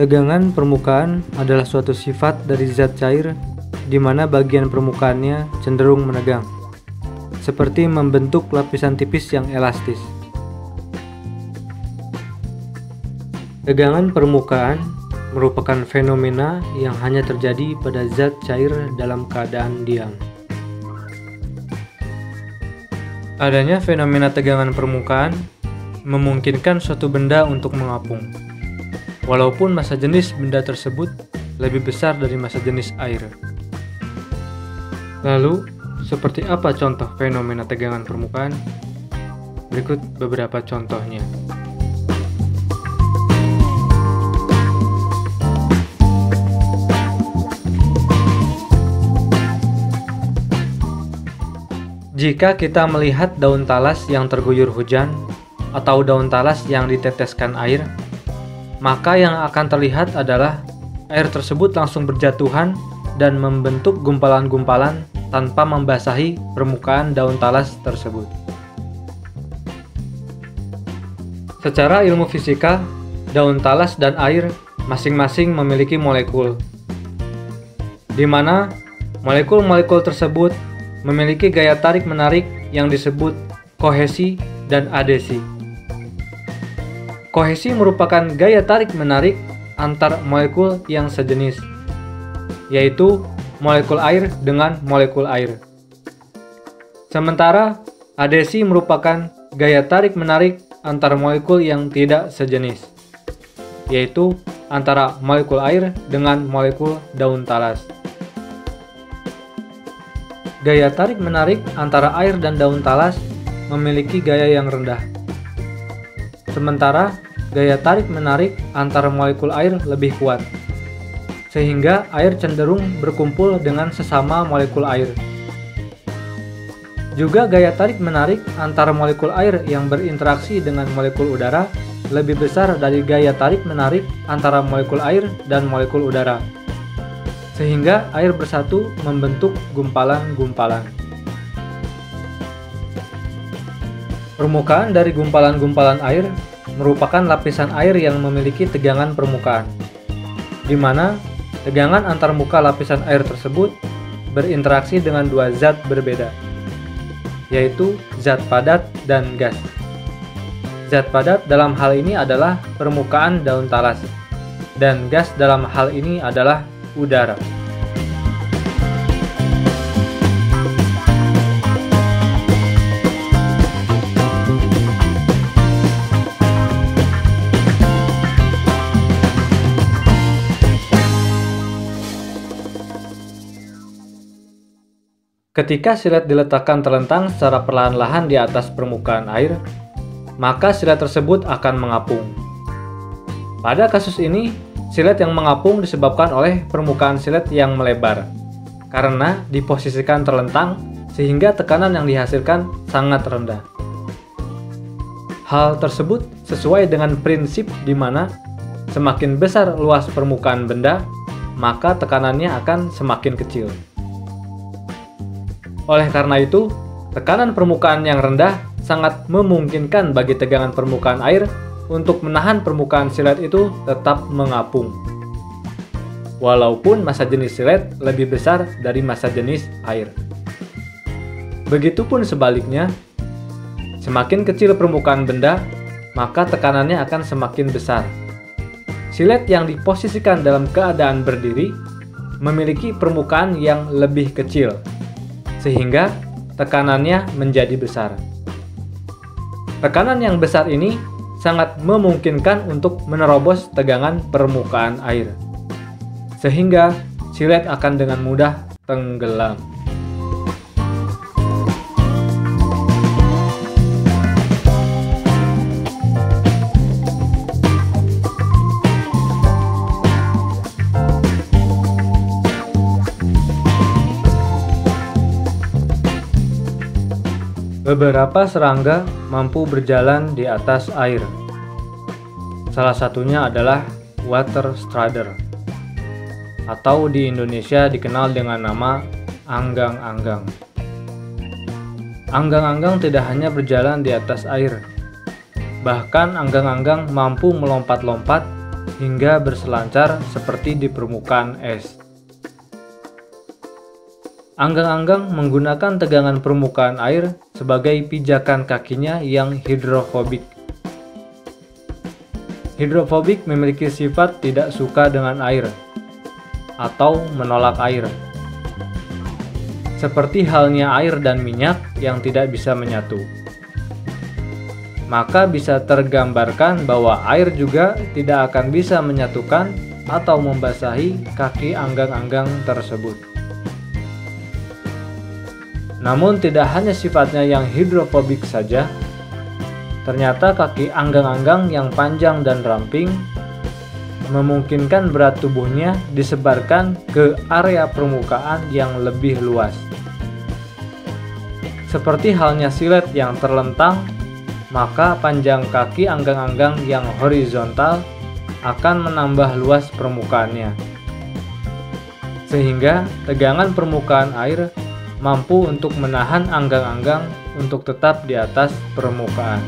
Tegangan permukaan adalah suatu sifat dari zat cair di mana bagian permukaannya cenderung menegang, seperti membentuk lapisan tipis yang elastis. Tegangan permukaan merupakan fenomena yang hanya terjadi pada zat cair dalam keadaan diam. Adanya fenomena tegangan permukaan memungkinkan suatu benda untuk mengapung, walaupun massa jenis benda tersebut lebih besar dari massa jenis air. Lalu, seperti apa contoh fenomena tegangan permukaan? Berikut beberapa contohnya. Jika kita melihat daun talas yang terguyur hujan atau daun talas yang diteteskan air, maka yang akan terlihat adalah air tersebut langsung berjatuhan dan membentuk gumpalan-gumpalan tanpa membasahi permukaan daun talas tersebut. Secara ilmu fisika, daun talas dan air masing-masing memiliki molekul, di mana molekul-molekul tersebut memiliki gaya tarik-menarik yang disebut kohesi dan adesi. Kohesi merupakan gaya tarik-menarik antar molekul yang sejenis, yaitu molekul air dengan molekul air. Sementara adesi merupakan gaya tarik-menarik antar molekul yang tidak sejenis, yaitu antara molekul air dengan molekul daun talas. Gaya tarik-menarik antara air dan daun talas memiliki gaya yang rendah. Sementara gaya tarik-menarik antara molekul air lebih kuat, sehingga air cenderung berkumpul dengan sesama molekul air. Juga gaya tarik-menarik antara molekul air yang berinteraksi dengan molekul udara lebih besar dari gaya tarik-menarik antara molekul air dan molekul udara, sehingga air bersatu membentuk gumpalan-gumpalan. Permukaan dari gumpalan-gumpalan air merupakan lapisan air yang memiliki tegangan permukaan, di mana tegangan antar muka lapisan air tersebut berinteraksi dengan dua zat berbeda, yaitu zat padat dan gas. Zat padat dalam hal ini adalah permukaan daun talas, dan gas dalam hal ini adalah udara. Ketika silet diletakkan terlentang secara perlahan-lahan di atas permukaan air, maka silet tersebut akan mengapung. Pada kasus ini, silet yang mengapung disebabkan oleh permukaan silet yang melebar, karena diposisikan terlentang sehingga tekanan yang dihasilkan sangat rendah. Hal tersebut sesuai dengan prinsip di mana semakin besar luas permukaan benda, maka tekanannya akan semakin kecil. Oleh karena itu, tekanan permukaan yang rendah sangat memungkinkan bagi tegangan permukaan air untuk menahan permukaan silet itu tetap mengapung, walaupun massa jenis silet lebih besar dari massa jenis air. Begitupun sebaliknya, semakin kecil permukaan benda, maka tekanannya akan semakin besar. Silet yang diposisikan dalam keadaan berdiri memiliki permukaan yang lebih kecil, sehingga tekanannya menjadi besar. Tekanan yang besar ini sangat memungkinkan untuk menerobos tegangan permukaan air, sehingga silet akan dengan mudah tenggelam. Beberapa serangga mampu berjalan di atas air. Salah satunya adalah water strider, atau di Indonesia dikenal dengan nama anggang-anggang. Anggang-anggang tidak hanya berjalan di atas air, bahkan anggang-anggang mampu melompat-lompat hingga berselancar seperti di permukaan es. Anggang-anggang menggunakan tegangan permukaan air sebagai pijakan kakinya yang hidrofobik. Hidrofobik memiliki sifat tidak suka dengan air atau menolak air. Seperti halnya air dan minyak yang tidak bisa menyatu. Maka bisa tergambarkan bahwa air juga tidak akan bisa menyatukan atau membasahi kaki anggang-anggang tersebut. Namun tidak hanya sifatnya yang hidrofobik saja, ternyata kaki anggang-anggang yang panjang dan ramping memungkinkan berat tubuhnya disebarkan ke area permukaan yang lebih luas. Seperti halnya silet yang terlentang, maka panjang kaki anggang-anggang yang horizontal akan menambah luas permukaannya. Sehingga tegangan permukaan air mampu untuk menahan anggang-anggang untuk tetap di atas permukaan.